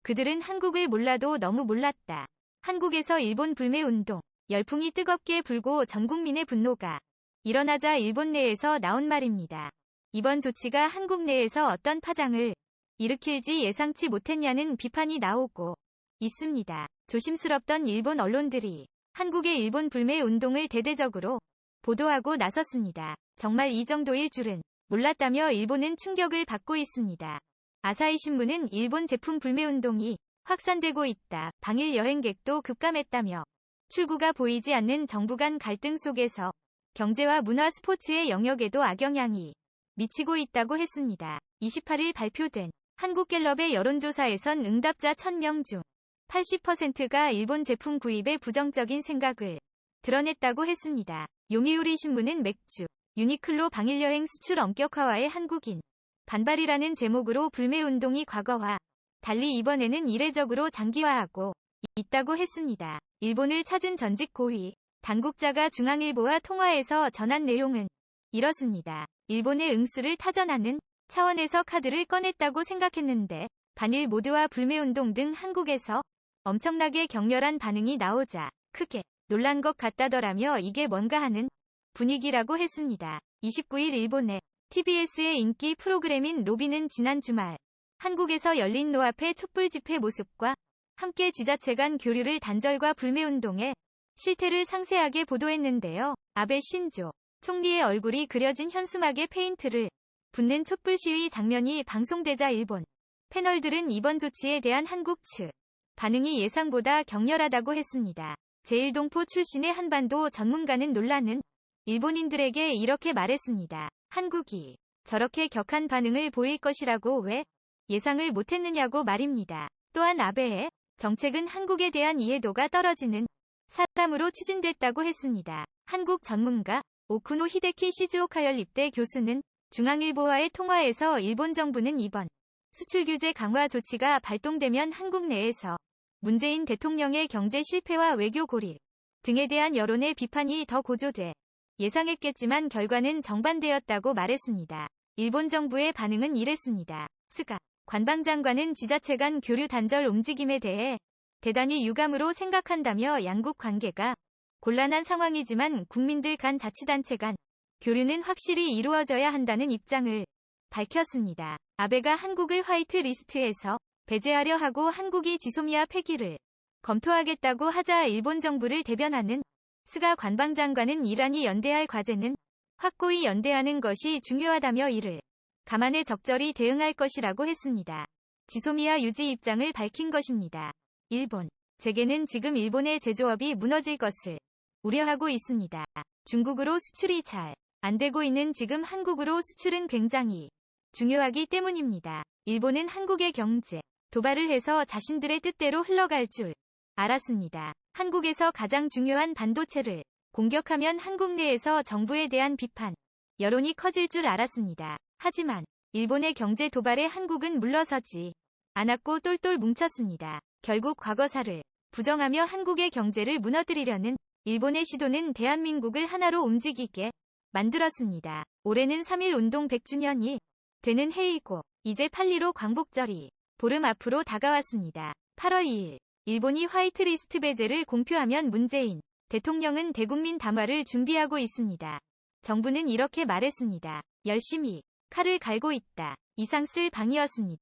그들은 한국을 몰라도 너무 몰랐다. 한국에서 일본 불매운동. 열풍이 뜨겁게 불고 전 국민의 분노가 일어나자 일본 내에서 나온 말입니다. 이번 조치가 한국 내에서 어떤 파장을 일으킬지 예상치 못했냐는 비판이 나오고 있습니다. 조심스럽던 일본 언론들이 한국의 일본 불매운동을 대대적으로 보도하고 나섰습니다. 정말 이 정도일 줄은 몰랐다며 일본은 충격을 받고 있습니다. 아사히 신문은 일본 제품 불매운동이 확산되고 있다. 방일 여행객도 급감했다며 출구가 보이지 않는 정부 간 갈등 속에서 경제와 문화 스포츠의 영역에도 악영향이 미치고 있다고 했습니다. 28일 발표된 한국갤럽의 여론조사에선 응답자 1000명 중 80%가 일본 제품 구입에 부정적인 생각을 드러냈다고 했습니다. 요미우리 신문은 맥주, 유니클로 방일여행 수출 엄격화와의 한국인 반발이라는 제목으로 불매운동이 과거와 달리 이번에는 이례적으로 장기화하고 있다고 했습니다. 일본을 찾은 전직 고위 당국자가 중앙일보와 통화에서 전한 내용은 이렇습니다. 일본의 응수를 타전하는 차원에서 카드를 꺼냈다고 생각했는데 반일 모드와 불매운동 등 한국에서 엄청나게 격렬한 반응이 나오자 크게 놀란 것 같다더라며 이게 뭔가 하는 분위기라고 했습니다. 29일 일본의 TBS의 인기 프로그램인 로비는 지난 주말 한국에서 열린 노아페 촛불 집회 모습과 함께 지자체 간 교류를 단절과 불매운동의 실태를 상세하게 보도했는데요. 아베 신조 총리의 얼굴이 그려진 현수막에 페인트를 붓는 촛불 시위 장면이 방송되자 일본 패널들은 이번 조치에 대한 한국 측 반응이 예상보다 격렬하다고 했습니다. 제1동포 출신의 한반도 전문가는 놀라는 일본인들에게 이렇게 말했습니다. 한국이 저렇게 격한 반응을 보일 것이라고 왜 예상을 못했느냐고 말입니다. 또한 아베의 정책은 한국에 대한 이해도가 떨어지는 사람으로 추진됐다고 했습니다. 한국 전문가 오쿠노 히데키 시즈오카 연립대 교수는 중앙일보와의 통화에서 일본 정부는 이번 수출 규제 강화 조치가 발동되면 한국 내에서 문재인 대통령의 경제 실패와 외교 고립 등에 대한 여론의 비판이 더 고조돼 예상했겠지만 결과는 정반대였다고 말했습니다. 일본 정부의 반응은 이랬습니다. 스가 관방장관은 지자체 간 교류 단절 움직임에 대해 대단히 유감으로 생각한다며 양국 관계가 곤란한 상황이지만 국민들 간 자치단체 간 교류는 확실히 이루어져야 한다는 입장을 밝혔습니다. 아베가 한국을 화이트 리스트에서 배제하려 하고 한국이 지소미아 폐기를 검토하겠다고 하자 일본 정부를 대변하는 스가 관방장관은 이란이 연대할 과제는 확고히 연대하는 것이 중요하다며 이를 감안해 적절히 대응할 것이라고 했습니다. 지소미아 유지 입장을 밝힌 것입니다. 일본 재계는 지금 일본의 제조업이 무너질 것을 우려하고 있습니다. 중국으로 수출이 잘 안 되고 있는 지금 한국으로 수출은 굉장히 중요하기 때문입니다. 일본은 한국의 경제 도발을 해서 자신들의 뜻대로 흘러갈 줄 알았습니다. 한국에서 가장 중요한 반도체를 공격하면 한국 내에서 정부에 대한 비판, 여론이 커질 줄 알았습니다. 하지만 일본의 경제 도발에 한국은 물러서지 않았고 똘똘 뭉쳤습니다. 결국 과거사를 부정하며 한국의 경제를 무너뜨리려는 일본의 시도는 대한민국을 하나로 움직이게 만들었습니다. 올해는 3.1 운동 100주년이 되는 해이고 이제 8.15 광복절이 보름 앞으로 다가왔습니다. 8월 2일 일본이 화이트리스트 배제를 공표하면 문재인 대통령은 대국민 담화를 준비하고 있습니다. 정부는 이렇게 말했습니다. 열심히 칼을 갈고 있다. 이상 쓸 방이었습니다.